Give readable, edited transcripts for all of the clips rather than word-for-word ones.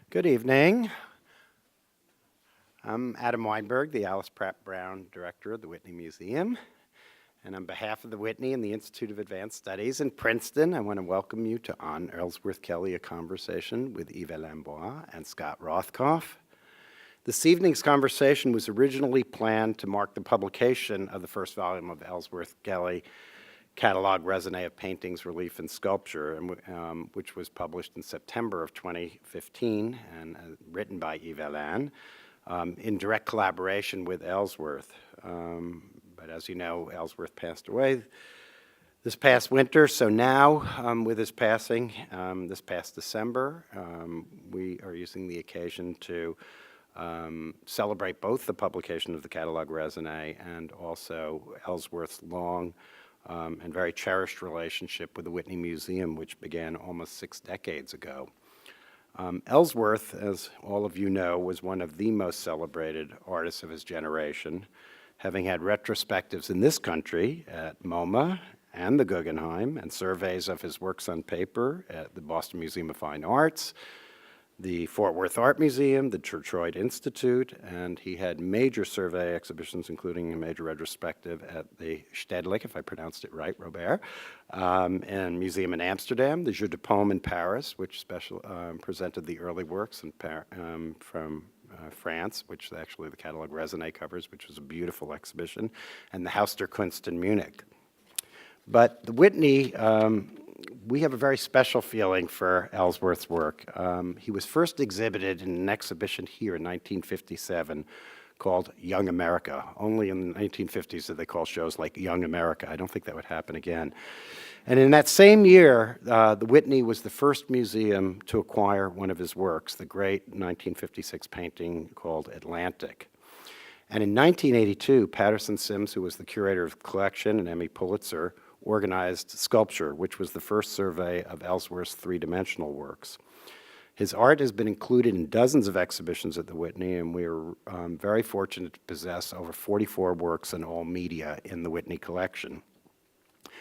Good evening. I'm Adam Weinberg, the Alice Pratt Brown Director of the Whitney Museum. And on behalf of the Whitney and the Institute of Advanced Studies in Princeton, I want to welcome you to On Ellsworth Kelly, a conversation with Yve-Alain Bois and Scott Rothkopf. This evening's conversation was originally planned to mark the publication of the first volume of Ellsworth Kelly, Catalogue, Raisonné of Paintings, Relief, and Sculpture, which was published in September of 2015 and written by Yves-Alain in direct collaboration with Ellsworth. But as you know, Ellsworth passed away this past winter, so now with his passing this past December, we are using the occasion to celebrate both the publication of the Catalogue Raisonné and also Ellsworth's long and very cherished relationship with the Whitney Museum, which began almost 6 decades ago. Ellsworth, as all of you know, was one of the most celebrated artists of his generation, having had retrospectives in this country at MoMA and the Guggenheim, and surveys of his works on paper at the Boston Museum of Fine Arts, the Fort Worth Art Museum, the Detroit Institute, and he had major survey exhibitions, including a major retrospective at the Stedelijk, if I pronounced it right, Robert, and museum in Amsterdam, the Jeu de Paume in Paris, which presented the early works from France, which actually the Catalogue Raisonné covers, which was a beautiful exhibition, and the Haus der Kunst in Munich. But the Whitney, we have a very special feeling for Ellsworth's work. He was first exhibited in an exhibition here in 1957 called Young America. Only in the 1950s did they call shows like Young America. I don't think that would happen again. And in that same year, the Whitney was the first museum to acquire one of his works, the great 1956 painting called Atlantic. And in 1982, Patterson Sims, who was the curator of the collection, and Emmy Pulitzer, organized Sculpture, which was the first survey of Ellsworth's three-dimensional works. His art has been included in dozens of exhibitions at the Whitney, and we are very fortunate to possess over 44 works in all media in the Whitney collection.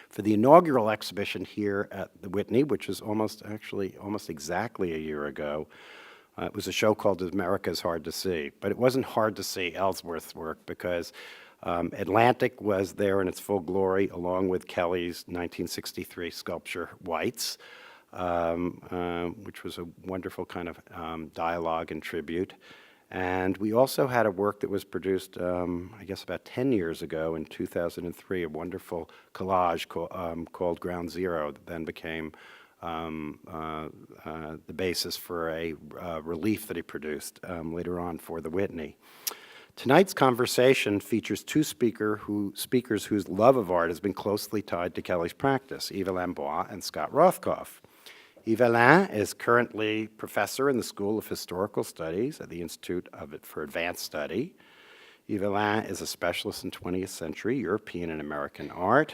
For the inaugural exhibition here at the Whitney, which was almost exactly a year ago, it was a show called America's Hard to See. But it wasn't hard to see Ellsworth's work because Atlantic was there in its full glory, along with Kelly's 1963 sculpture, Whites, which was a wonderful kind of dialogue and tribute. And we also had a work that was produced, I guess about 10 years ago in 2003, a wonderful collage called Ground Zero that then became the basis for a relief that he produced later on for the Whitney. Tonight's conversation features two speakers whose love of art has been closely tied to Kelly's practice, Yves-Alain Bois and Scott Rothkopf. Yves-Alain is currently professor in the School of Historical Studies at the Institute for Advanced Study. Yves-Alain is a specialist in 20th century European and American art.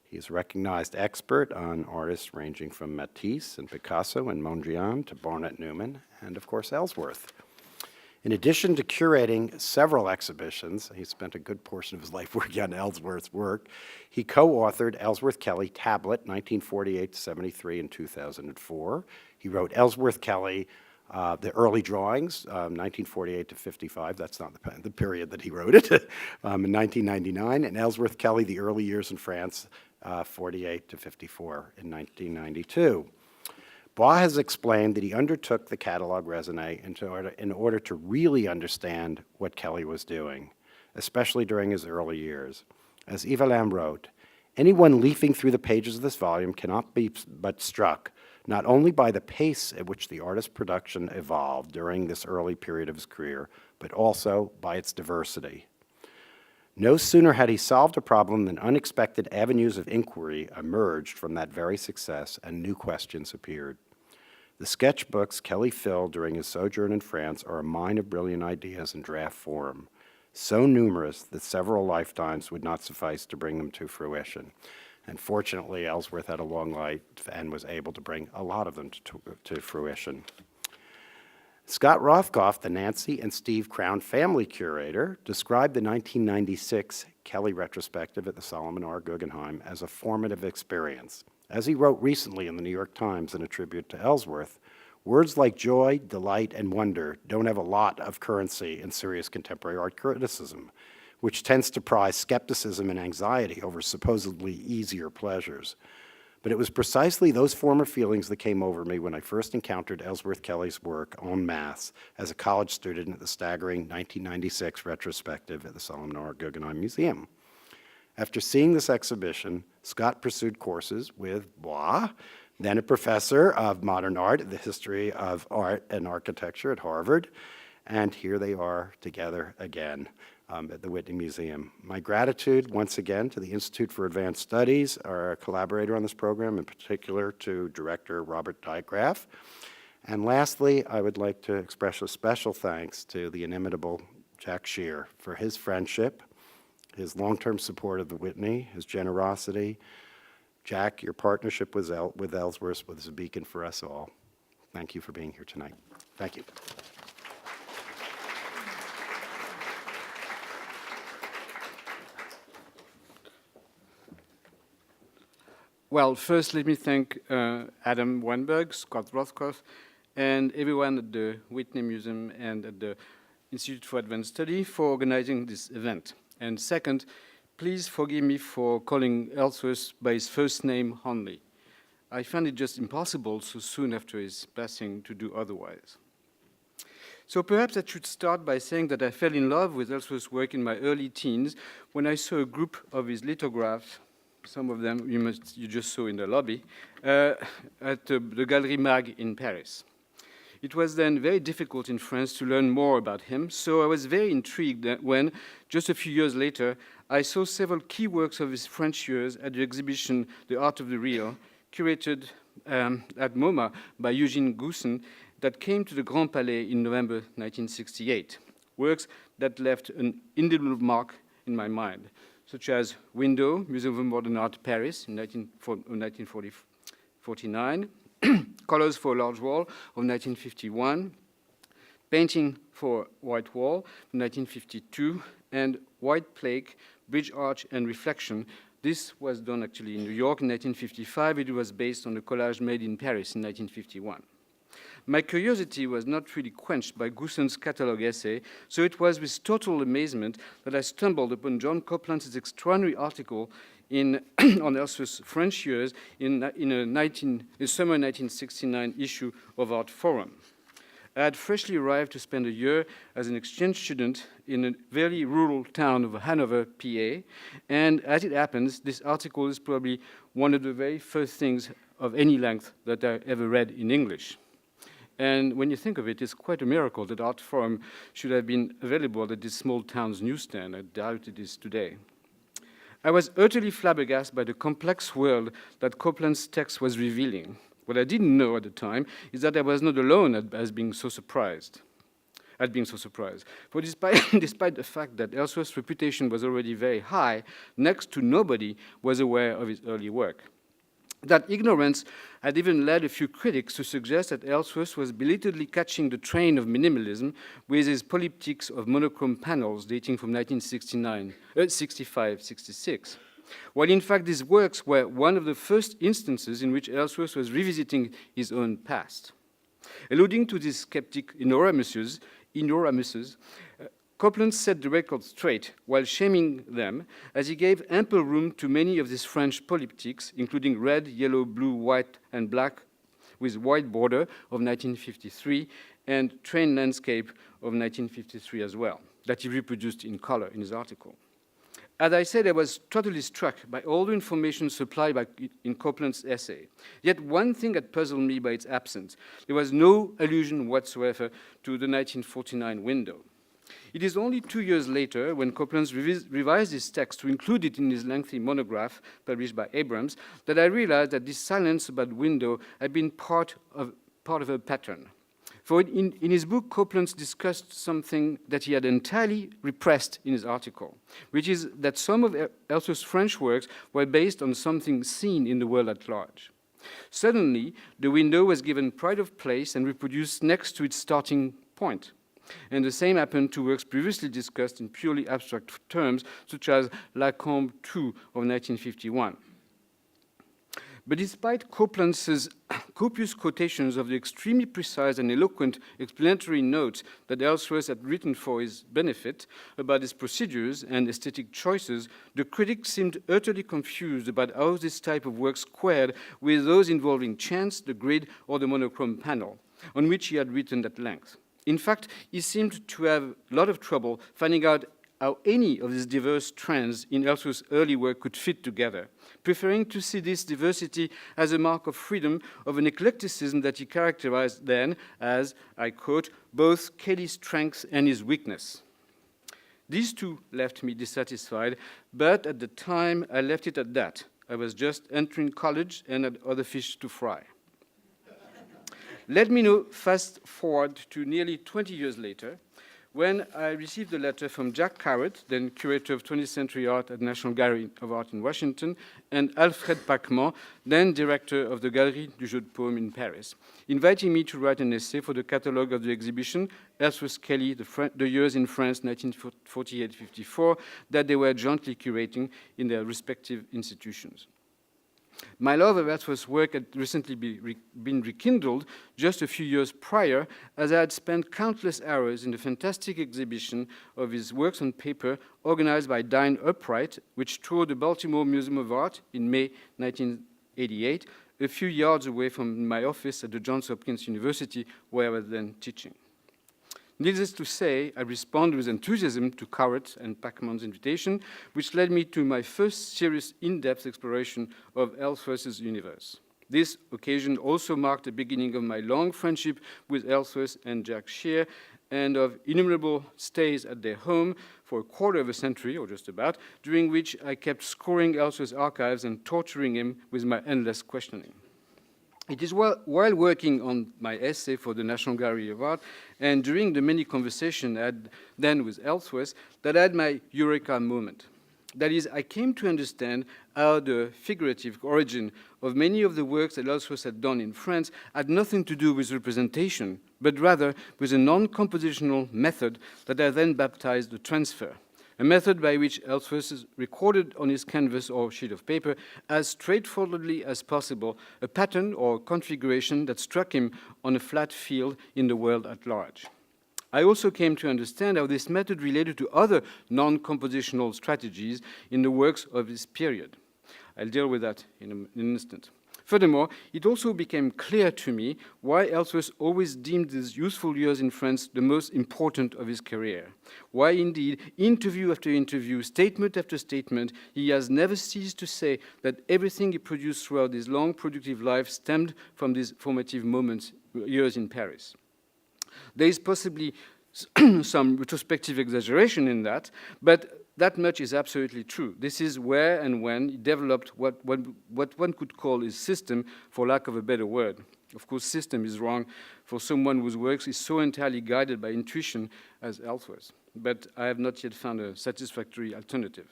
He is a recognized expert on artists ranging from Matisse and Picasso and Mondrian to Barnett Newman and, of course, Ellsworth. In addition to curating several exhibitions, he spent a good portion of his life working on Ellsworth's work. He co-authored Ellsworth Kelly Tablet, 1948-73 in 2004. He wrote Ellsworth Kelly, the early drawings, 1948 to 55. That's not the period that he wrote it, in 1999. And Ellsworth Kelly, the early years in France, 48 to 54 in 1992. Bois has explained that he undertook the Catalogue Raisonné in order to really understand what Kelly was doing, especially during his early years. As Yves-Alain wrote, anyone leafing through the pages of this volume cannot be but struck not only by the pace at which the artist's production evolved during this early period of his career, but also by its diversity. No sooner had he solved a problem than unexpected avenues of inquiry emerged from that very success and new questions appeared. The sketchbooks Kelly filled during his sojourn in France are a mine of brilliant ideas in draft form, so numerous that several lifetimes would not suffice to bring them to fruition. And fortunately, Ellsworth had a long life and was able to bring a lot of them to fruition. Scott Rothkopf, the Nancy and Steve Crown family curator, described the 1996 Kelly retrospective at the Solomon R. Guggenheim as a formative experience. As he wrote recently in the New York Times in a tribute to Ellsworth, Words like joy, delight, and wonder don't have a lot of currency in serious contemporary art criticism, which tends to prize skepticism and anxiety over supposedly easier pleasures. But it was precisely those former feelings that came over me when I first encountered Ellsworth Kelly's work en masse as a college student at the staggering 1996 retrospective at the Solomon Guggenheim Museum. After seeing this exhibition, Scott pursued courses with Bois, then a professor of modern art at the History of Art and Architecture at Harvard, and here they are together again at the Whitney Museum. My gratitude once again to the Institute for Advanced Studies, our collaborator on this program, in particular to Director Robert Dygraff. And lastly, I would like to express a special thanks to the inimitable Jack Shear for his friendship, his long-term support of the Whitney, his generosity. Jack, your partnership with Ellsworth was a beacon for us all. Thank you for being here tonight. Thank you. Well, first let me thank Adam Weinberg, Scott Rothkopf, and everyone at the Whitney Museum and at the Institute for Advanced Study for organizing this event. And second, please forgive me for calling Ellsworth by his first name only. I found it just impossible so soon after his passing to do otherwise. So perhaps I should start by saying that I fell in love with Ellsworth's work in my early teens when I saw a group of his lithographs, some of them you just saw in the lobby, at the Galerie Mag in Paris. It was then very difficult in France to learn more about him, so I was very intrigued when, just a few years later, I saw several key works of his French years at the exhibition The Art of the Real, curated at MoMA by Eugene Goussin, that came to the Grand Palais in November 1968. Works that left an indelible mark in my mind, such as Window, Museum of Modern Art, Paris, in 1949, Colors for a Large Wall of 1951, Painting for White Wall, 1952, and White Plaque, Bridge Arch and Reflection. This was done actually in New York in 1955. It was based on a collage made in Paris in 1951. My curiosity was not really quenched by Goussin's catalogue essay, so it was with total amazement that I stumbled upon John Copeland's extraordinary article on Ellsworth's French years in a summer 1969 issue of Art Forum. I had freshly arrived to spend a year as an exchange student in a very rural town of Hanover, PA, and as it happens, this article is probably one of the very first things of any length that I ever read in English. And when you think of it, it's quite a miracle that Art Forum should have been available at this small town's newsstand. I doubt it is today. I was utterly flabbergasted by the complex world that Copeland's text was revealing. What I didn't know at the time is that I was not alone at being so surprised. For despite the fact that Ellsworth's reputation was already very high, next to nobody was aware of his early work. That ignorance had even led a few critics to suggest that Ellsworth was belatedly catching the train of minimalism with his polyptychs of monochrome panels dating from 1965-66, while in fact these works were one of the first instances in which Ellsworth was revisiting his own past. Alluding to these skeptic ignoramuses, Copeland set the record straight while shaming them, as he gave ample room to many of these French polyptychs, including red, yellow, blue, white, and black, with white border of 1953, and train landscape of 1953 as well, that he reproduced in color in his article. As I said, I was totally struck by all the information supplied in Copeland's essay. Yet one thing had puzzled me by its absence. There was no allusion whatsoever to the 1949 window. It is only 2 years later, when Copeland revised his text to include it in his lengthy monograph published by Abrams, that I realized that this silence about window had been part of a pattern. For in his book, Copeland discussed something that he had entirely repressed in his article, which is that some of Ellsworth's French works were based on something seen in the world at large. Suddenly, the window was given pride of place and reproduced next to its starting point. And the same happened to works previously discussed in purely abstract terms, such as La Combe II of 1951. But despite Copeland's copious quotations of the extremely precise and eloquent explanatory notes that Ellsworth had written for his benefit about his procedures and aesthetic choices, the critic seemed utterly confused about how this type of work squared with those involving chance, the grid, or the monochrome panel, on which he had written at length. In fact, he seemed to have a lot of trouble finding out how any of these diverse trends in Ellsworth's early work could fit together, preferring to see this diversity as a mark of freedom, of an eclecticism that he characterized then as, I quote, both Kelly's strength and his weakness. These two left me dissatisfied, but at the time I left it at that. I was just entering college and had other fish to fry. Let me now fast forward to nearly 20 years later, when I received a letter from Jack Carrot, then curator of 20th Century Art at National Gallery of Art in Washington, and Alfred Pachman, then director of the Galerie du Jeu de Paume in Paris, inviting me to write an essay for the catalogue of the exhibition, Ellsworth Kelly, the Years in France, 1948-54, that they were jointly curating in their respective institutions. My love of Ellsworth's work had recently been rekindled just a few years prior, as I had spent countless hours in the fantastic exhibition of his works on paper organized by Dine Upright, which toured the Baltimore Museum of Art in May 1988, a few yards away from my office at the Johns Hopkins University, where I was then teaching. Needless to say, I responded with enthusiasm to Carrot and Pachman's invitation, which led me to my first serious in-depth exploration of Ellsworth's universe. This occasion also marked the beginning of my long friendship with Ellsworth and Jack Shear, and of innumerable stays at their home for a quarter of a century, or just about, during which I kept scouring Ellsworth's archives and torturing him with my endless questioning. It is while working on my essay for the National Gallery of Art and during the many conversations I had then with Ellsworth that I had my eureka moment. That is, I came to understand how the figurative origin of many of the works that Ellsworth had done in France had nothing to do with representation, but rather with a non-compositional method that I then baptized the transfer, a method by which Ellsworth recorded on his canvas or sheet of paper as straightforwardly as possible a pattern or configuration that struck him on a flat field in the world at large. I also came to understand how this method related to other non-compositional strategies in the works of this period. I'll deal with that in an instant. Furthermore, it also became clear to me why Ellsworth always deemed these useful years in France the most important of his career. Why, indeed, interview after interview, statement after statement, he has never ceased to say that everything he produced throughout his long productive life stemmed from these formative moments, years in Paris. There is possibly some retrospective exaggeration in that, but that much is absolutely true. This is where and when he developed what one could call his system, for lack of a better word. Of course, system is wrong for someone whose works is so entirely guided by intuition as Ellsworth, but I have not yet found a satisfactory alternative.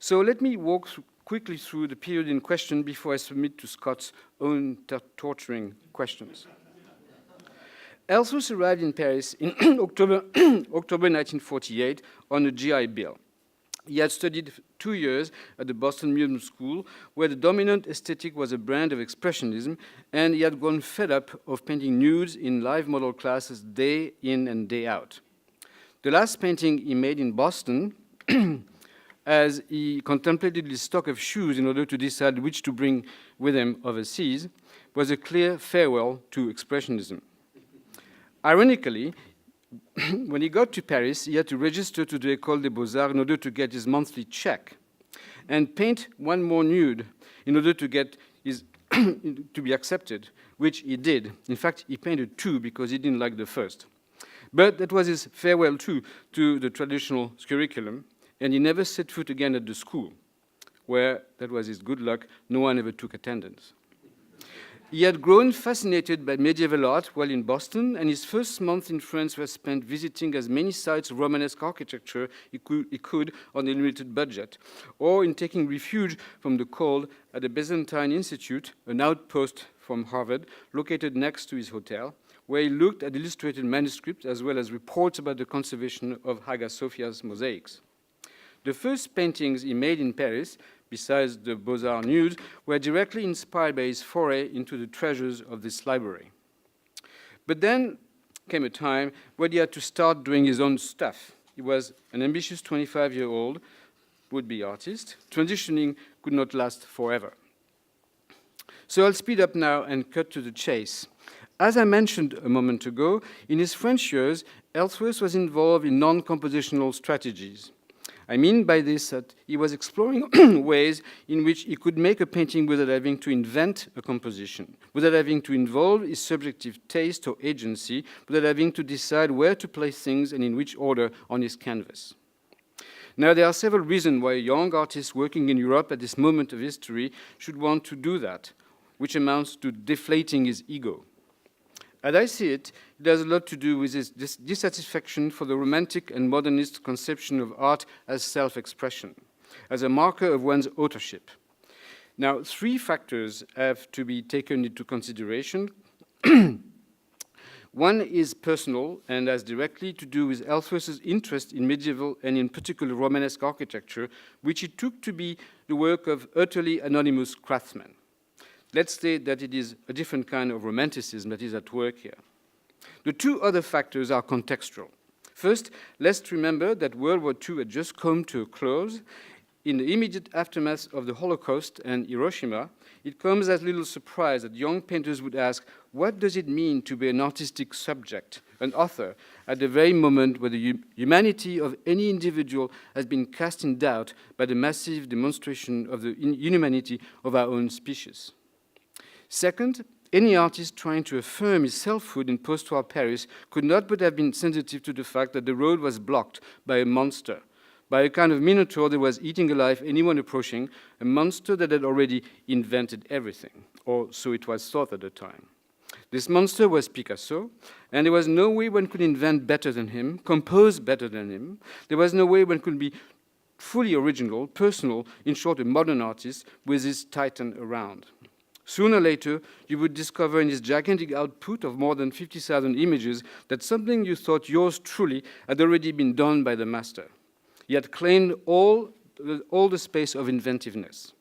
So let me walk quickly through the period in question before I submit to Scott's own torturing questions. Ellsworth arrived in Paris in October 1948 on a GI Bill. He had studied 2 years at the Boston Museum School, where the dominant aesthetic was a brand of expressionism, and he had grown fed up of painting nudes in live model classes day in and day out. The last painting he made in Boston, as he contemplated his stock of shoes in order to decide which to bring with him overseas, was a clear farewell to expressionism. Ironically, when he got to Paris, he had to register to the École des Beaux-Arts in order to get his monthly check and paint one more nude in order to get his to be accepted, which he did. In fact, he painted 2 because he didn't like the first. But that was his farewell too to the traditional curriculum, and he never set foot again at the school, where, that was his good luck, no one ever took attendance. He had grown fascinated by medieval art while in Boston, and his first month in France was spent visiting as many sites of Romanesque architecture he could on a limited budget, or in taking refuge from the cold at the Byzantine Institute, an outpost from Harvard, located next to his hotel, where he looked at illustrated manuscripts as well as reports about the conservation of Hagia Sophia's mosaics. The first paintings he made in Paris, besides the Beaux-Arts nudes, were directly inspired by his foray into the treasures of this library. But then came a time when he had to start doing his own stuff. He was an ambitious 25-year-old would-be artist. Transitioning could not last forever. So I'll speed up now and cut to the chase. As I mentioned a moment ago, in his French years, Ellsworth was involved in non-compositional strategies. I mean by this that he was exploring ways in which he could make a painting without having to invent a composition, without having to involve his subjective taste or agency, without having to decide where to place things and in which order on his canvas. Now, there are several reasons why a young artist working in Europe at this moment of history should want to do that, which amounts to deflating his ego. As I see it, it has a lot to do with his dissatisfaction for the romantic and modernist conception of art as self-expression, as a marker of one's authorship. Now, three factors have to be taken into consideration. One is personal and has directly to do with Ellsworth's interest in medieval and in particular Romanesque architecture, which he took to be the work of utterly anonymous craftsmen. Let's say that it is a different kind of romanticism that is at work here. The two other factors are contextual. First, let's remember that World War II had just come to a close. In the immediate aftermath of the Holocaust and Hiroshima, it comes as little surprise that young painters would ask, what does it mean to be an artistic subject, an author, at the very moment where the humanity of any individual has been cast in doubt by the massive demonstration of the inhumanity of our own species? Second, any artist trying to affirm his selfhood in post-war Paris could not but have been sensitive to the fact that the road was blocked by a monster, by a kind of minotaur that was eating alive anyone approaching, a monster that had already invented everything, or so it was thought at the time. This monster was Picasso, and there was no way one could invent better than him, compose better than him. There was no way one could be fully original, personal, in short, a modern artist with his titan around. Sooner or later, you would discover in his gigantic output of more than 50,000 images that something you thought yours truly had already been done by the master. He had claimed all the space of inventiveness.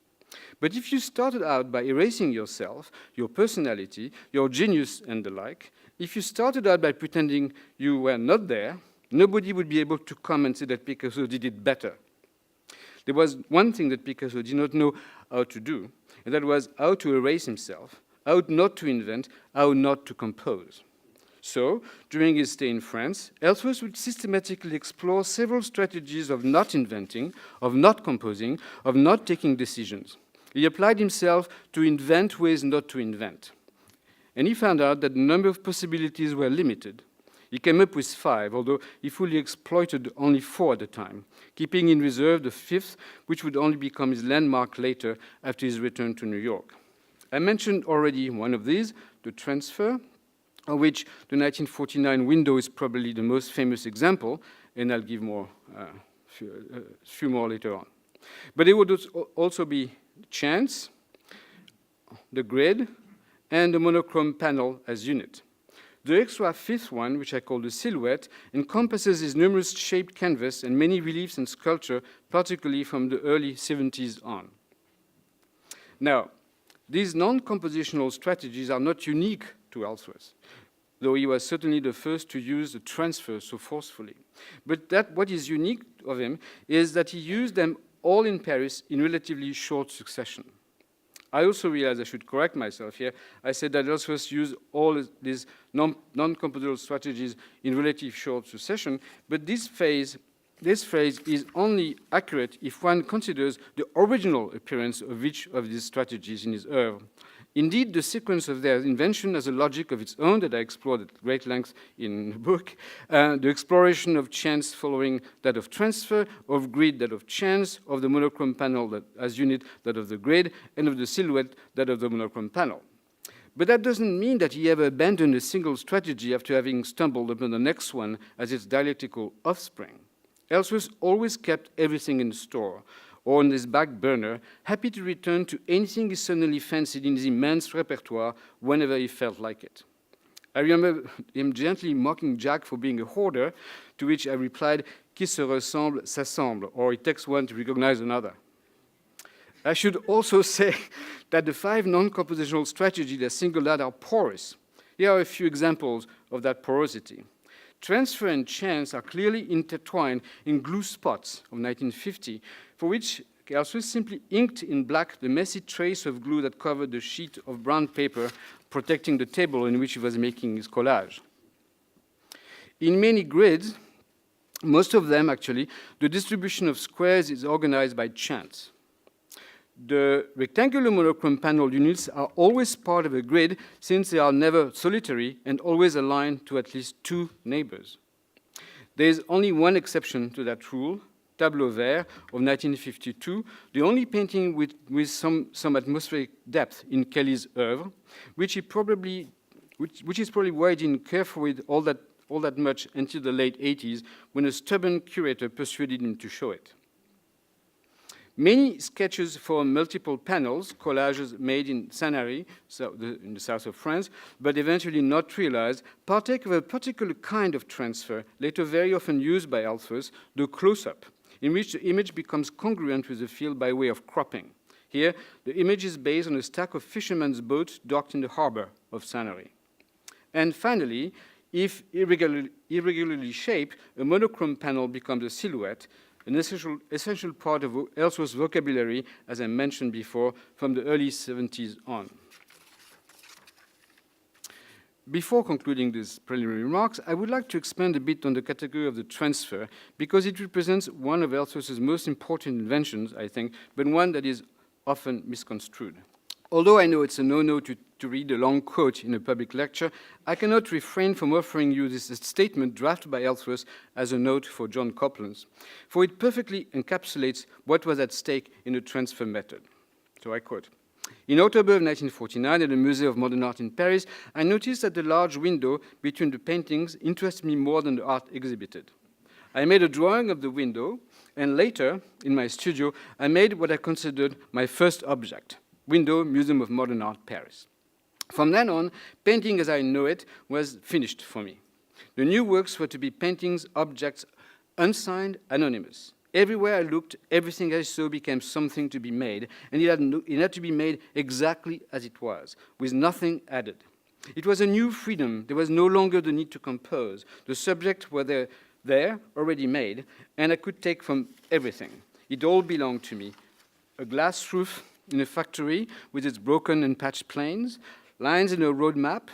But if you started out by erasing yourself, your personality, your genius and the like, if you started out by pretending you were not there, nobody would be able to come and say that Picasso did it better. There was one thing that Picasso did not know how to do, and that was how to erase himself, how not to invent, how not to compose. So, during his stay in France, Ellsworth would systematically explore several strategies of not inventing, of not composing, of not taking decisions. He applied himself to invent ways not to invent. And he found out that the number of possibilities were limited. He came up with 5, although he fully exploited only 4 at the time, keeping in reserve the 5th, which would only become his landmark later after his return to New York. I mentioned already one of these, the transfer, of which the 1949 window is probably the most famous example, and I'll give a few more later on. But it would also be chance, the grid, and the monochrome panel as unit. The extra 5th one, which I call the silhouette, encompasses his numerous shaped canvas and many reliefs and sculpture, particularly from the early 70s on. Now, these non-compositional strategies are not unique to Ellsworth, though he was certainly the first to use the transfer so forcefully. But what is unique of him is that he used them all in Paris in relatively short succession. I also realized I should correct myself here. I said that Ellsworth used all these non-compositional strategies in relatively short succession, but this phrase is only accurate if one considers the original appearance of each of these strategies in his oeuvre. Indeed, the sequence of their invention has a logic of its own that I explored at great length in the book. The exploration of chance following that of transfer, of grid that of chance, of the monochrome panel that as unit that of the grid, and of the silhouette that of the monochrome panel. But that doesn't mean that he ever abandoned a single strategy after having stumbled upon the next one as its dialectical offspring. Ellsworth always kept everything in store, or on his back burner, happy to return to anything he suddenly fancied in his immense repertoire whenever he felt like it. I remember him gently mocking Jack for being a hoarder, to which I replied, "Qui se ressemble, s'assemble," or it takes one to recognize another. I should also say that the 5 non-compositional strategies that singled out are porous. Here are a few examples of that porosity. Transfer and chance are clearly intertwined in Glue Spots of 1950, for which Ellsworth simply inked in black the messy trace of glue that covered the sheet of brown paper protecting the table in which he was making his collage. In many grids, most of them actually, the distribution of squares is organized by chance. The rectangular monochrome panel units are always part of a grid since they are never solitary and always aligned to at least 2 neighbors. There is only one exception to that rule, Tableau Vert of 1952, the only painting with some atmospheric depth in Kelly's oeuvre, which is probably why he didn't care for it all that much until the late 80s, when a stubborn curator persuaded him to show it. Many sketches for multiple panels, collages made in Sanary, in the south of France, but eventually not realized, partake of a particular kind of transfer, later very often used by Ellsworth, the close-up, in which the image becomes congruent with the field by way of cropping. Here, the image is based on a stack of fishermen's boats docked in the harbor of Sanary. And finally, if irregularly shaped, a monochrome panel becomes a silhouette, an essential part of Ellsworth's vocabulary, as I mentioned before, from the early 70s on. Before concluding these preliminary remarks, I would like to expand a bit on the category of the transfer, because it represents one of Ellsworth's most important inventions, I think, but one that is often misconstrued. Although I know it's a no-no to read a long quote in a public lecture, I cannot refrain from offering you this statement drafted by Ellsworth as a note for John Copland's, for it perfectly encapsulates what was at stake in the transfer method. So I quote, "In October of 1949, at the Museum of Modern Art in Paris, I noticed that the large window between the paintings interested me more than the art exhibited. I made a drawing of the window, and later, in my studio, I made what I considered my first object, Window, Museum of Modern Art, Paris. From then on, painting as I know it was finished for me. The new works were to be paintings, objects, unsigned, anonymous. Everywhere I looked, everything I saw became something to be made, and it had to be made exactly as it was, with nothing added. It was a new freedom. There was no longer the need to compose. The subjects were there, already made, and I could take from everything. It all belonged to me. A glass roof in a factory with its broken and patched planes, lines in a road map,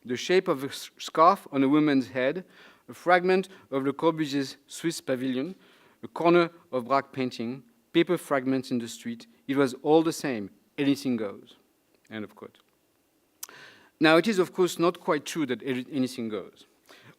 the shape of a scarf on a woman's head, a fragment of Le Corbusier's Swiss pavilion, a corner of Braque painting, paper fragments in the street. It was all the same. Anything goes." End of quote. Now, it is, of course, not quite true that anything goes.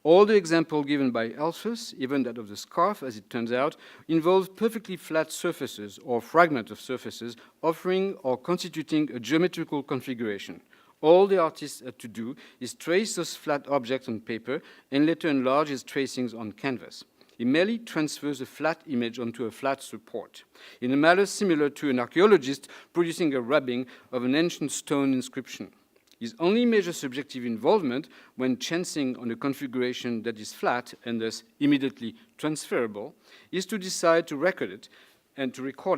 All the examples given by Ellsworth, even that of the scarf, as it turns out, involve perfectly flat surfaces or fragments of surfaces offering or constituting a geometrical configuration. All the artist had to do is trace those flat objects on paper and later enlarge his tracings on canvas. He merely transfers a flat image onto a flat support, in a manner similar to an archaeologist producing a rubbing of an ancient stone inscription. His only major subjective involvement when chancing on a configuration that is flat and thus immediately transferable is to decide to record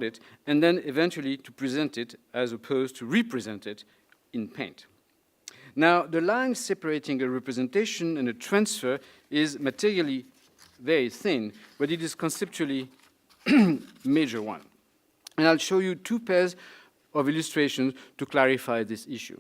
it and then eventually to present it as opposed to represent it in paint. Now, the line separating a representation and a transfer is materially very thin, but it is conceptually major one. And I'll show you 2 pairs of illustrations to clarify this issue.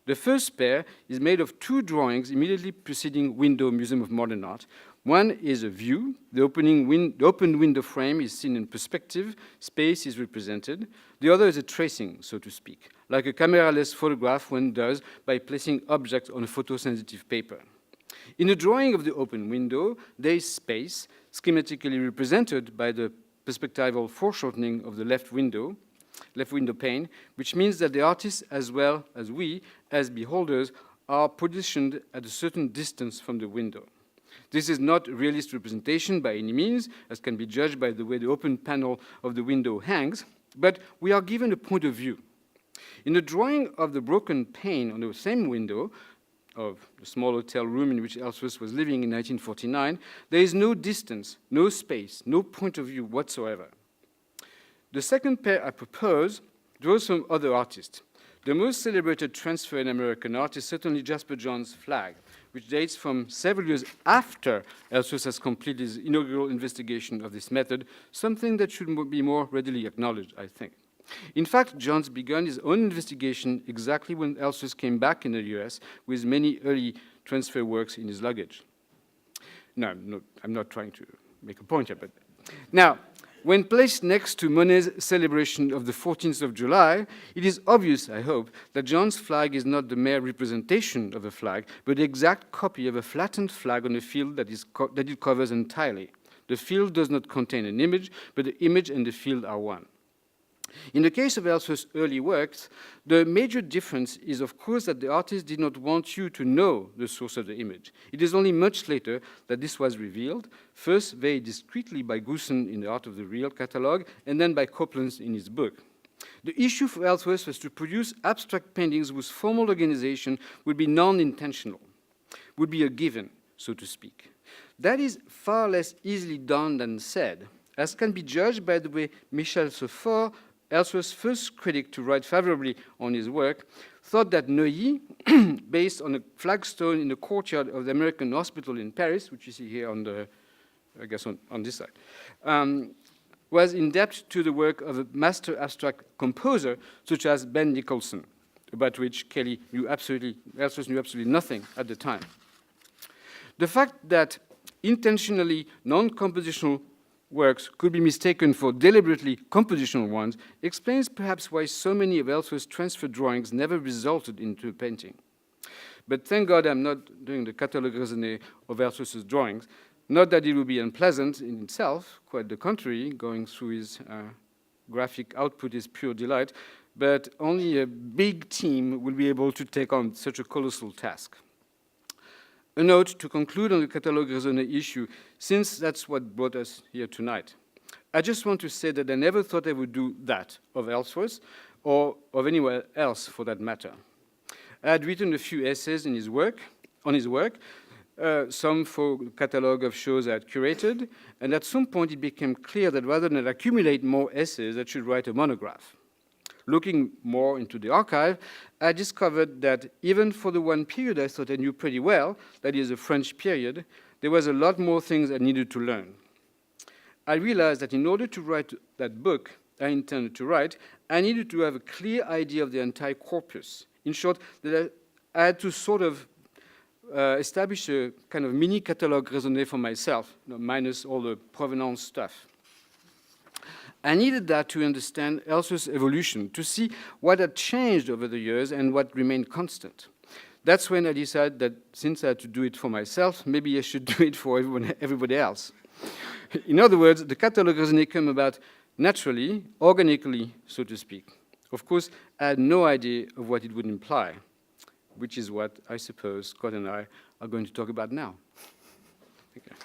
The first pair is made of 2 drawings immediately preceding Window, Museum of Modern Art. One is a view. The open window frame is seen in perspective. Space is represented. The other is a tracing, so to speak, like a camera-less photograph one does by placing objects on a photosensitive paper. In the drawing of the open window, there is space, schematically represented by the perspectival foreshortening of the left window pane, which means that the artist, as well as we, as beholders, are positioned at a certain distance from the window. This is not a realist representation by any means, as can be judged by the way the open panel of the window hangs, but we are given a point of view. In the drawing of the broken pane on the same window of the small hotel room in which Ellsworth was living in 1949, there is no distance, no space, no point of view whatsoever. The second pair I propose draws from other artists. The most celebrated transfer in American art is certainly Jasper Johns' flag, which dates from several years after Ellsworth has completed his inaugural investigation of this method, something that should be more readily acknowledged, I think. In fact, Johns began his own investigation exactly when Ellsworth came back in the US with many early transfer works in his luggage. No, I'm not trying to make a point here, but now, when placed next to Monet's celebration of the 14th of July, it is obvious, I hope, that John's flag is not the mere representation of a flag, but the exact copy of a flattened flag on a field that it covers entirely. The field does not contain an image, but the image and the field are one. In the case of Ellsworth's early works, the major difference is, of course, that the artist did not want you to know the source of the image. It is only much later that this was revealed, first very discreetly by Goosen in The Art of the Real catalogue, and then by Copeland in his book. The issue for Ellsworth was to produce abstract paintings whose formal organization would be non-intentional, would be a given, so to speak. That is far less easily done than said, as can be judged by the way Michel Seffort, Ellsworth's first critic to write favorably on his work, thought that Neuilly, based on a flagstone in the courtyard of the American Hospital in Paris, which you see here on the, I guess on this side, was in debt to the work of a master abstract composer such as Ben Nicholson, about which Ellsworth knew absolutely nothing at the time. The fact that intentionally non-compositional works could be mistaken for deliberately compositional ones explains perhaps why so many of Ellsworth's transfer drawings never resulted into a painting. But thank God I'm not doing the catalogue raisonné of Ellsworth's drawings. Not that it would be unpleasant in itself, quite the contrary, going through his graphic output is pure delight, but only a big team will be able to take on such a colossal task. A note to conclude on the catalogue raisonné issue, since that's what brought us here tonight. I just want to say that I never thought I would do that of Ellsworth, or of anywhere else for that matter. I had written a few essays on his work, some for the catalogue of shows I had curated, and at some point it became clear that rather than accumulate more essays, I should write a monograph. Looking more into the archive, I discovered that even for the one period I thought I knew pretty well, that is the French period, there was a lot more things I needed to learn. I realized that in order to write that book I intended to write, I needed to have a clear idea of the entire corpus. In short, that I had to sort of establish a kind of mini catalogue raisonné for myself, minus all the provenance stuff. I needed that to understand Ellsworth's evolution, to see what had changed over the years and what remained constant. That's when I decided that since I had to do it for myself, maybe I should do it for everybody else. In other words, the catalogue raisonné came about naturally, organically, so to speak. Of course, I had no idea of what it would imply, which is what I suppose Scott and I are going to talk about now. Thank you.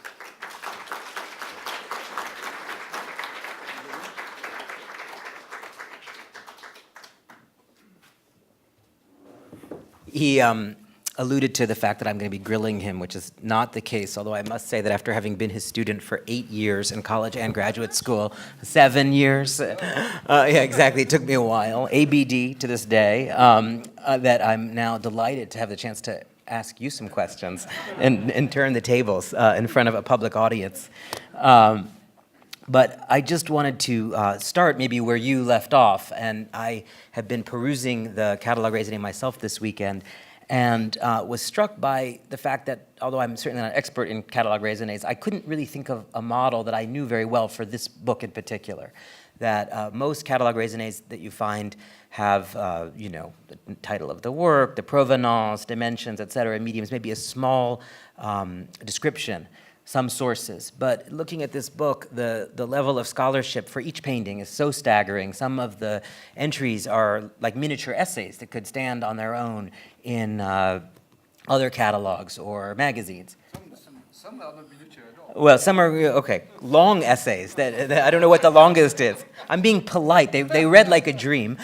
He alluded to the fact that I'm going to be grilling him, which is not the case, although I must say that after having been his student for 8 years in college and graduate school, 7 years, yeah, exactly, it took me a while, ABD to this day, that I'm now delighted to have the chance to ask you some questions and turn the tables in front of a public audience. But I just wanted to start maybe where you left off, and I have been perusing the catalogue raisonné myself this weekend, and was struck by the fact that, although I'm certainly not an expert in catalogue raisonnés, I couldn't really think of a model that I knew very well for this book in particular. That most catalogue raisonnés that you find have, the title of the work, the provenance, dimensions, et cetera, mediums, maybe a small description, some sources. But looking at this book, the level of scholarship for each painting is so staggering. Some of the entries are like miniature essays that could stand on their own in other catalogs or magazines. Some are not miniature at all. Well, some are, okay, long essays that I don't know what the longest is. I'm being polite. They read like a dream.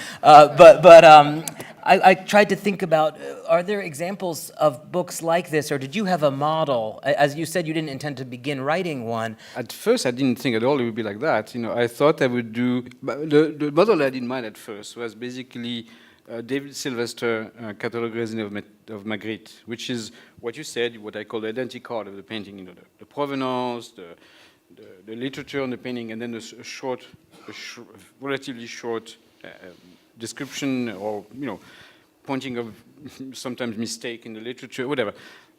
I tried to think about, are there examples of books like this, or did you have a model? As you said, you didn't intend to begin writing one. At first, I didn't think at all it would be like that. I thought I would do... But the model I had in mind at first was basically David Sylvester catalogue raisonné of Magritte, which is what you said, what I call the identity card of the painting. The provenance, the literature on the painting, and then a relatively short description, or pointing of sometimes mistake in the literature, whatever,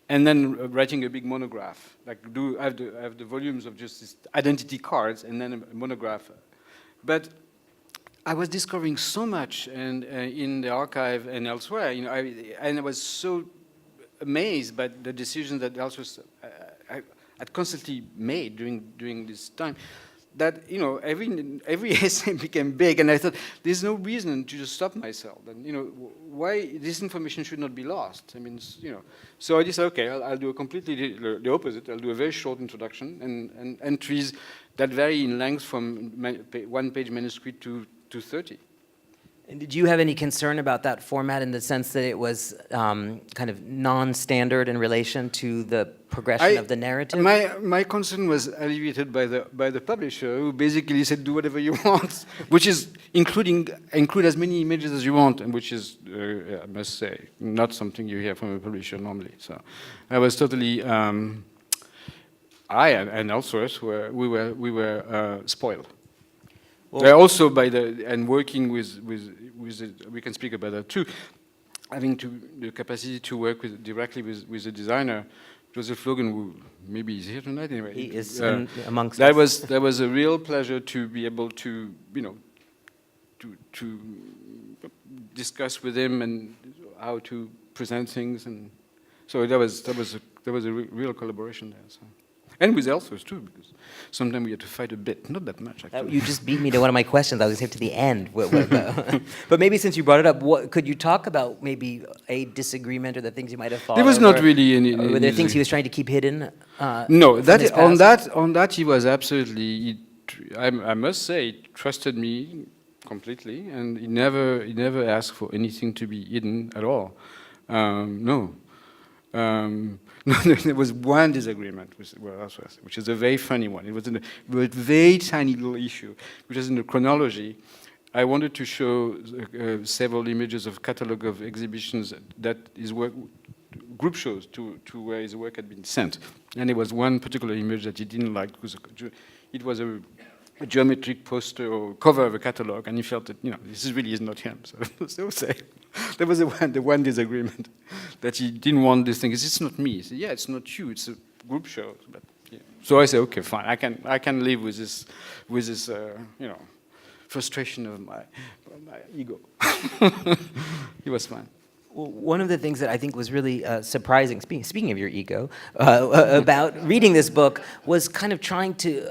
and then writing a big monograph. Like I have the volumes of just these identity cards, and then a monograph. But I was discovering so much, and in the archive and elsewhere, I was so amazed by the decisions that Ellsworth had constantly made during this time, that every essay became big, and I thought there's no reason to just stop myself. And why this information should not be lost? I mean, So I decided, okay, I'll do a completely the opposite. I'll do a very short introduction and entries that vary in length from one-page manuscript to 30. And did you have any concern about that format in the sense that it was kind of non-standard in relation to the progression of the narrative? My concern was alleviated by the publisher, who basically said, do whatever you want, which is include as many images as you want, and which is, I must say, not something you hear from a publisher normally. So I was totally, I and Ellsworth we were spoiled. Well, also and working with we can speak about that too, having the capacity to work directly with the designer, Joseph Logan, who maybe is here tonight anyway. He is amongst that us. That was a real pleasure to be able to to discuss with him and how to present things, and so there was a real collaboration there. So. And with Ellsworth too, because sometimes we had to fight a bit, not that much actually. You just beat me to one of my questions. I was going to say to the end. But maybe since you brought it up, could you talk about maybe a disagreement or the things you might have thought? There was not really any. Were there things he was trying to keep hidden? No, on that he was absolutely. I must say, he trusted me completely, and he never asked for anything to be hidden at all. No. There was one disagreement with Ellsworth, which is a very funny one. It was a very tiny little issue, which is in the chronology. I wanted to show several images of catalogue of exhibitions that his work, group shows to where his work had been sent. And there was one particular image that he didn't like. It was a geometric poster or cover of a catalogue, and he felt that this really is not him. So there was the one disagreement that he didn't want this thing. It's not me. He said, yeah, it's not you. It's a group show. But yeah. So I said, okay, fine. I can live with this frustration of my ego. He was fine. Well, one of the things that I think was really surprising, speaking of your ego, about reading this book was kind of trying to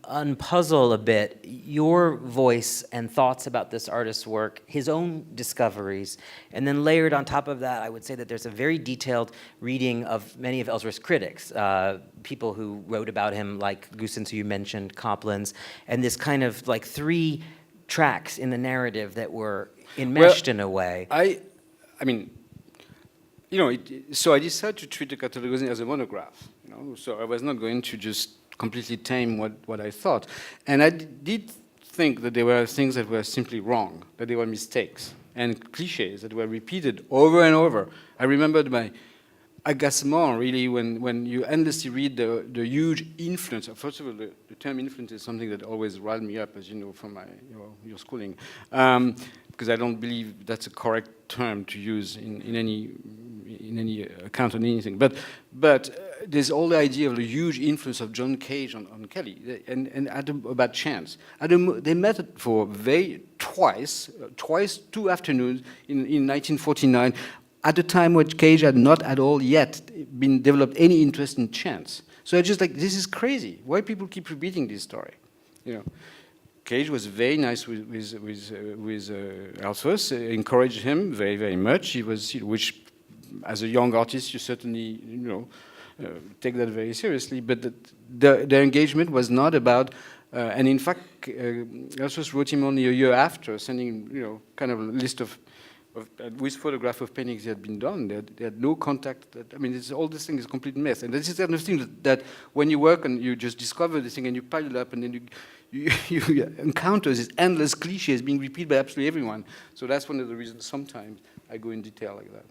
unpuzzle a bit your voice and thoughts about this artist's work, his own discoveries, and then layered on top of that, I would say that there's a very detailed reading of many of Ellsworth's critics, people who wrote about him like Goossens, who you mentioned, Copland's, and this kind of like 3 tracks in the narrative that were enmeshed in a way. I mean, so I decided to treat the catalogue as a monograph. So I was not going to just completely tame what I thought. And I did think that there were things that were simply wrong, that there were mistakes and cliches that were repeated over and over. I remembered my agacement, really, when you endlessly read the huge influence. First of all, the term influence is something that always riled me up, as you know from your schooling, because I don't believe that's a correct term to use in any account on anything. But there's all the idea of the huge influence of John Cage on Kelly, and about chance. They met for twice, 2 afternoons in 1949, at a time when Cage had not at all yet been developed any interest in chance. So I just like, this is crazy. Why people keep repeating this story? Cage was very nice with Ellsworth, encouraged him very, very much. He was, which as a young artist, you certainly, take that very seriously. But the engagement was not about, and in fact, Ellsworth wrote him only a year after, sending, kind of a list of with photograph of paintings that had been done. They had no contact. All this thing is a complete mess. And this is the kind of thing that when you work and you just discover this thing and you pile it up and then you encounter these endless cliches being repeated by absolutely everyone. So that's one of the reasons sometimes I go in detail like that.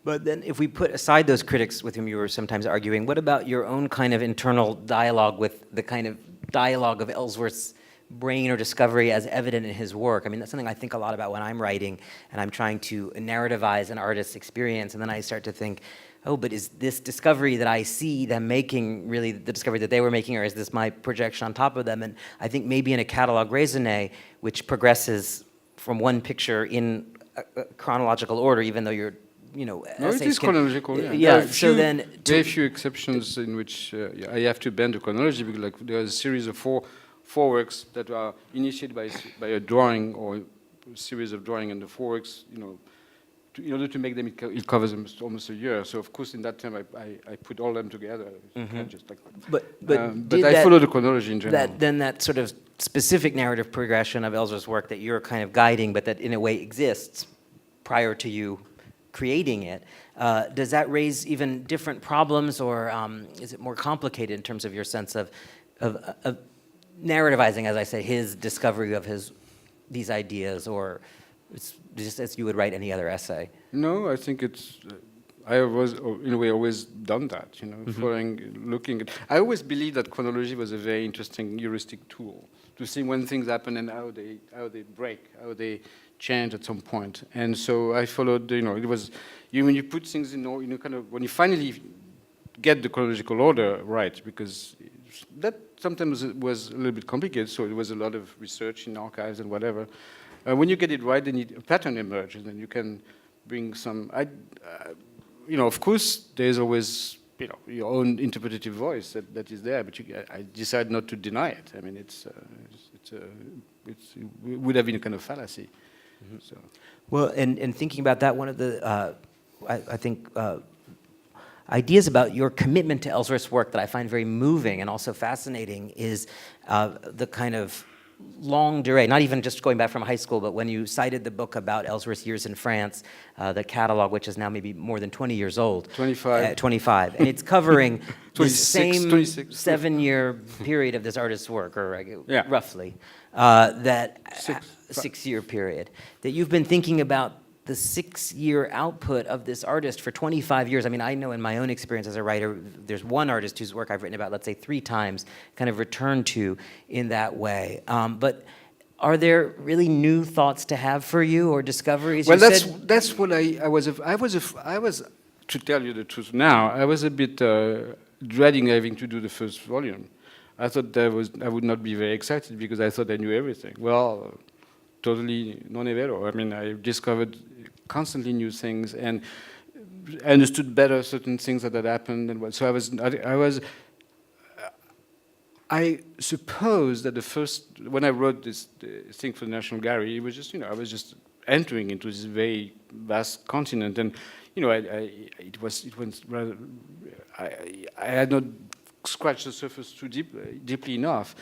But then if we put aside those critics with whom you were sometimes arguing, what about your own kind of internal dialogue with the kind of dialogue of Ellsworth's brain or discovery as evident in his work? I mean, that's something I think a lot about when I'm writing and I'm trying to narrativize an artist's experience, and then I start to think, oh, but is this discovery that I see them making really the discovery that they were making, or is this my projection on top of them? And I think maybe in a catalogue raisonné, which progresses from one picture in a chronological order, even though you're, no, it is chronological. Very few exceptions in which I have to bend the chronology, because there's a series of four works that are initiated by a drawing or a series of drawing, and the 4 works, in order to make them, it covers almost a year. So of course, in that time, I put all them together. Just like but I follow the chronology in general. That sort of specific narrative progression of Ellsworth's work that you're kind of guiding, but that in a way exists prior to you creating it, does that raise even different problems, or is it more complicated in terms of your sense of narrativizing, as I say, his discovery of these ideas, or it's just as you would write any other essay? No, I think it's. I was, in a way, always done that. Looking at. I always believed that chronology was a very interesting heuristic tool to see when things happen and how they break, how they change at some point. And so I followed. It was when you put things in, when you finally get the chronological order right, because that sometimes was a little bit complicated. So it was a lot of research in archives and whatever. When you get it right, then a pattern emerges, and you can bring some. Of course, there's always your own interpretative voice that is there, but I decide not to deny it. I mean, it would have been a kind of fallacy. Mm-hmm. So. Well, and thinking about that, one of the I think ideas about your commitment to Ellsworth's work that I find very moving and also fascinating is the kind of longue durée, not even just going back from high school, but when you cited the book about Ellsworth's years in France, the catalogue, which is now maybe more than 20 years old. 25. 25. And it's covering the 26, same 26. 7-year period of this artist's work, or roughly, six-year period, that you've been thinking about the 6-year output of this artist for 25 years. I mean, I know in my own experience as a writer, there's one artist whose work I've written about, let's say 3 times, kind of returned to in that way. But are there really new thoughts to have for you, or discoveries? Well, that's what I was, to tell you the truth now, I was a bit dreading having to do the first volume. I thought I would not be very excited because I thought I knew everything. Well, totally non è vero. I mean, I discovered constantly new things and understood better certain things that had happened. And so I suppose that when I wrote this thing for the National Gallery, it was just, I was just entering into this very vast continent, and it was rather, I had not scratched the surface too deeply enough.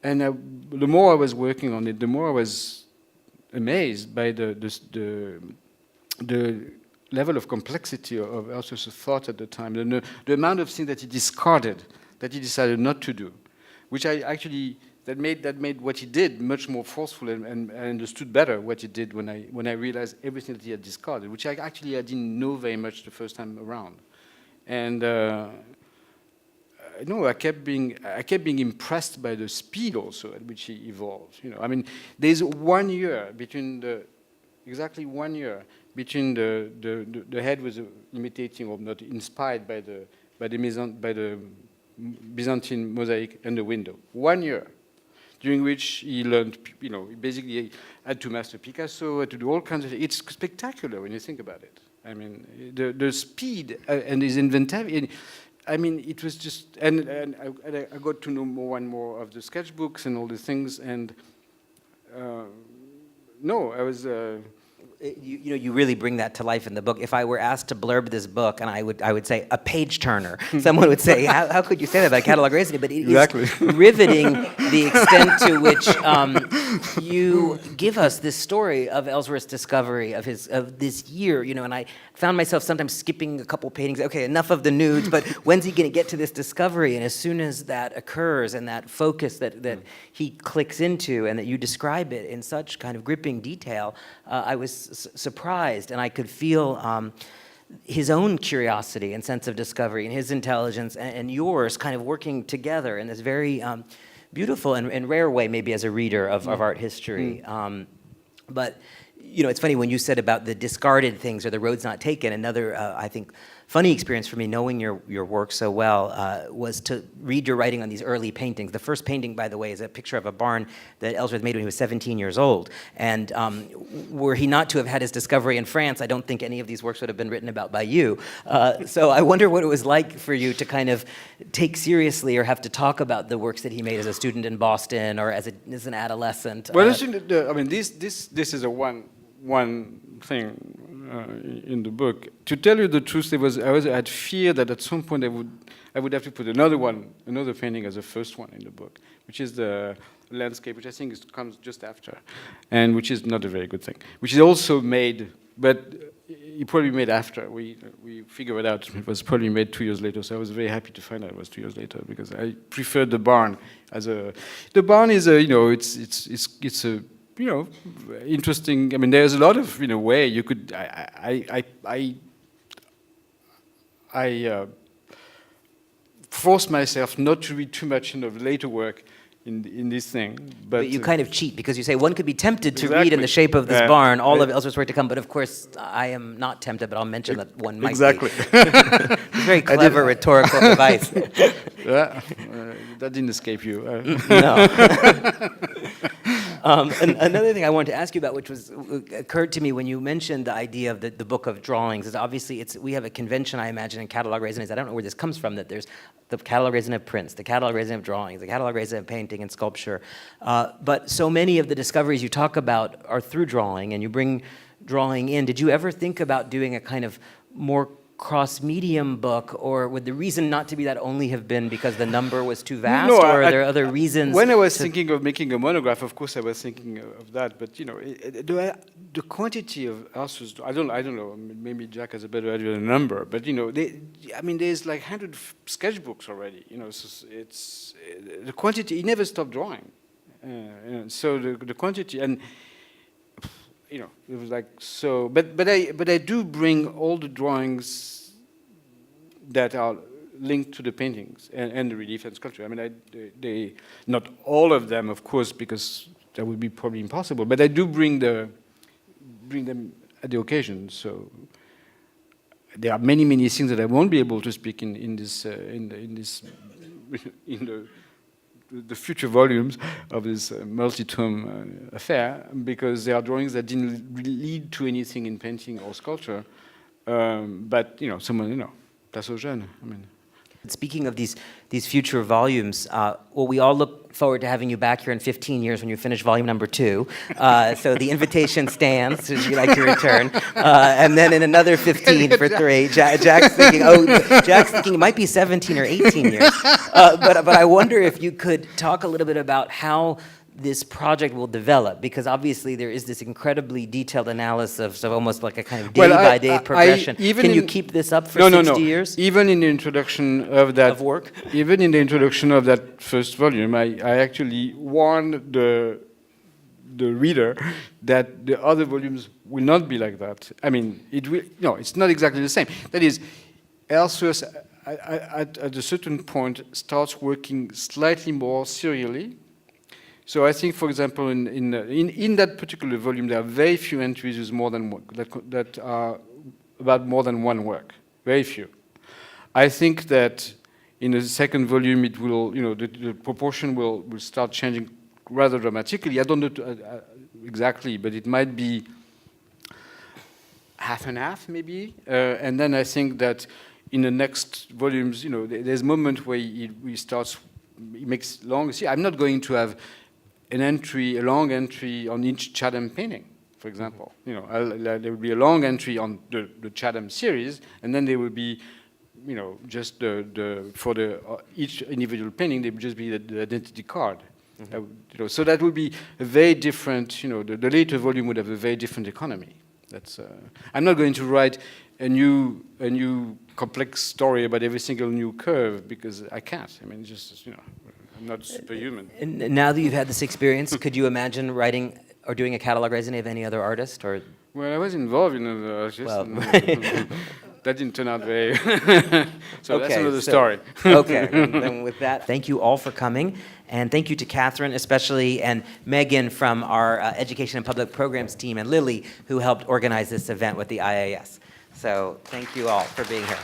And the more I was working on it, the more I was amazed by the level of complexity of Ellsworth's thought at the time, the amount of things that he discarded, that he decided not to do, which that made what he did much more forceful, and I understood better what he did when I realized everything that he had discarded, which I didn't know very much the first time around, and. No, I kept being impressed by the speed also at which he evolved. I mean, there's 1 year exactly 1 year between the head was imitating or not inspired by the Byzantine mosaic and the window. 1 year, during which he learned, he basically had to master Picasso, had to do all kinds of. It's spectacular when you think about it. I mean, the speed and his inventivity. I mean, it was just, and I got to know more and more of the sketchbooks and all the things, and no, I was, You really bring that to life in the book. If I were asked to blurb this book, and I would say a page turner, someone would say, how could you say that about catalog raisonné? But it is riveting the extent to which you give us this story of Ellsworth's discovery of this year, and I found myself sometimes skipping a couple paintings. Okay, enough of the nudes, but when's he going to get to this discovery? And as soon as that occurs and that focus that he clicks into and that you describe it in such kind of gripping detail, I was surprised, and I could feel his own curiosity and sense of discovery and his intelligence and yours kind of working together in this very beautiful and rare way, maybe as a reader of art history. But it's funny when you said about the discarded things or the roads not taken. Another, I think, funny experience for me, knowing your work so well, was to read your writing on these early paintings. The first painting, by the way, is a picture of a barn that Ellsworth made when he was 17 years old. And were he not to have had his discovery in France, I don't think any of these works would have been written about by you. So I wonder what it was like for you to kind of take seriously or have to talk about the works that he made as a student in Boston or as an adolescent. Well, I mean, this is a one thing in the book. To tell you the truth, I had fear that at some point I would have to put another painting as the first one in the book, which is the landscape, which I think comes just after, and which is not a very good thing. Which is also made, but it probably made after. We figured out it was probably made 2 years later. So I was very happy to find out it was 2 years later because I preferred the barn as a. The barn is a it's a. Interesting. I mean, there's a lot of way you could. I force myself not to read too much of later work in this thing. But you kind of cheat because you say one could be tempted to read in the shape of this barn all of Ellsworth's work to come. But of course, I am not tempted. But I'll mention that one might be. It's very clever rhetorical device. That didn't escape you. No. And another thing I wanted to ask you about, which occurred to me when you mentioned the idea of the book of drawings, is obviously we have a convention, I imagine, in catalogue raisonnés. I don't know where this comes from, that there's the catalogue raisonné of prints, the catalogue raisonné of drawings, the catalogue raisonné of painting and sculpture. But so many of the discoveries you talk about are through drawing, and you bring drawing in. Did you ever think about doing a kind of more cross-medium book, or would the reason not to be that only have been because the number was too vast, or are there other reasons? When I was thinking of making a monograph, of course I was thinking of that, but the quantity of Ellsworth's, I don't know, maybe Jack has a better idea of the number, but there's like 100 sketchbooks already, so it's the quantity, he never stopped drawing. So the quantity, and it was like so. But I do bring all the drawings that are linked to the paintings and the relief and sculpture. I mean, they not all of them, of course, because that would be probably impossible. But I do bring them at the occasion. So there are many things that I won't be able to speak in the future volumes of this multi-tome affair, because there are drawings that didn't really lead to anything in painting or sculpture. But someone, t'as so jeune. I mean. Speaking of these future volumes, we all look forward to having you back here in 15 years when you finish volume number 2. So the invitation stands, should you like to return. And then in another 15 for 3. Jack's thinking it might be 17 or 18 years. But I wonder if you could talk a little bit about how this project will develop, because obviously there is this incredibly detailed analysis of almost like a kind of day-by-day progression. Can you keep this up for 60 years? Even in the introduction of that work, even in the introduction of that first volume, I actually warned the reader that the other volumes will not be like that. I mean, it's not exactly the same. That is, Ellsworth at a certain point starts working slightly more serially. So I think, for example, in that particular volume, there are very few entries with more than one, that are about more than one work. Very few. I think that in the second volume, it will, the proportion will start changing rather dramatically. I don't know exactly, but it might be half and half, maybe. And then I think that in the next volumes, there's a moment where he makes long. See, I'm not going to have a long entry on each Chatham painting. for example. You know, there will be a long entry on the Chatham series, and then there will be, you know, just for each individual painting, there would just be the identity card. You know, so that would be a very different, you know, the later volume would have a very different economy. That's, I'm not going to write a new complex story about every single new curve, because I can't. I mean, just, you know, I'm not superhuman. And now that you've had this experience, could you imagine writing or doing a catalogue raisonné of any other artist? Or Well, I was involved in other artists. Well, that didn't turn out very. So okay, that's another story. Okay, and with that, thank you all for coming, and thank you to Catherine especially, and Megan from our Education and Public Programs team, and Lily, who helped organize this event with the IAS. So thank you all for being here.